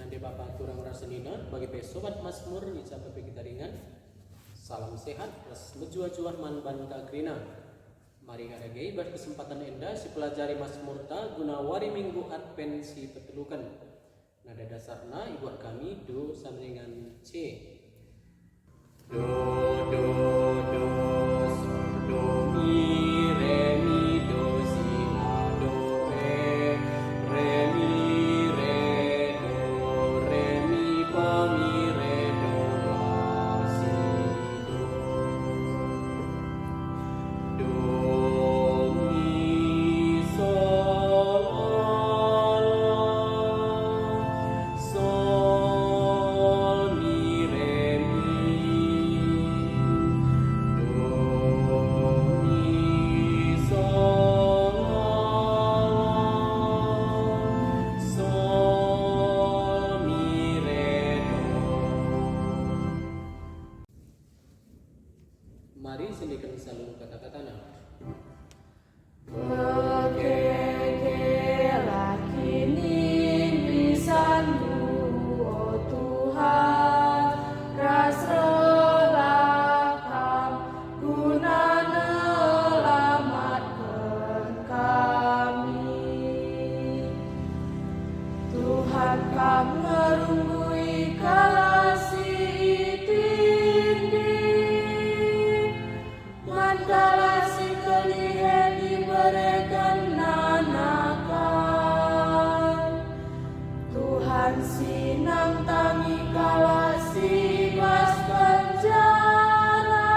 Nande Bapak turang rasenina bagi sobat Mazmur bisa kita ringan. Salam sehat, ras menjuah-juah man ban kagrina. Mari ngaregai berkesempatan enda si pelajari Mazmur ta guna wari minggu Advent si petelukan. Nada dasarna ibu kami do samringan C. Do do do sol do mi re mi do si la do re mi re do re mi fa mi re do la si do mi sol la sol mi re mi do mi sol la sol mi re do. Mari sindikan saluruh kata-katanya. Bekekelah kini lisanmu, oh Tuhan, ras relakam guna menyelamatkan kami. Tuhan kam ngerunggui kasih tindih, mandalah si kelihen diberikan nanakan. Tuhan sinang tangi kala si bas penjara,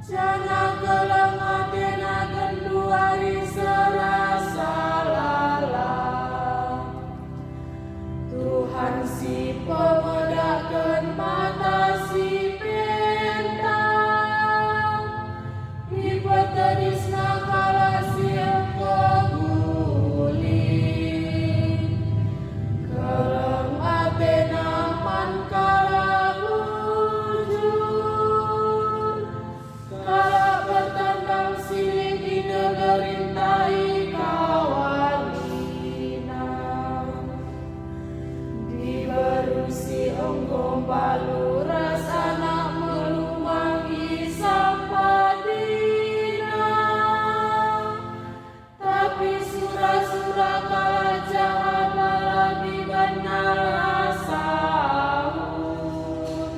jana gelang atena genduari serasa lalang. Tuhan si pemedakan mata si pentang, dipetedisna kala si keguling. Keleng atena man kala lujur, kala bertandang siling di negerintai kawalina. Diberusi engkau balu ras anak melumangi sampadina, tapi surah-surah kala jahat lagi benar sahur.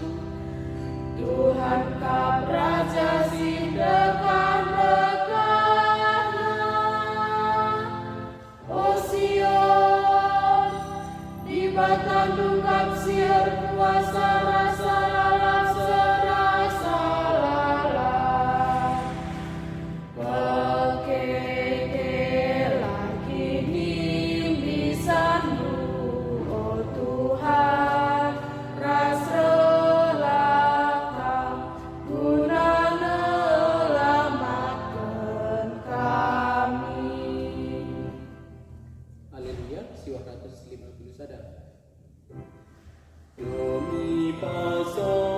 Tuhan kap raja si dekat-dekatna, oh Sion, di batandung kap siar kuasa rasa lalang serasa lalang. Bekekelah kini lisanmu, oh Tuhan, ras relakam guna menyelamatkan kami. Haleluya, siwah 150 sadar. Do mi fa sol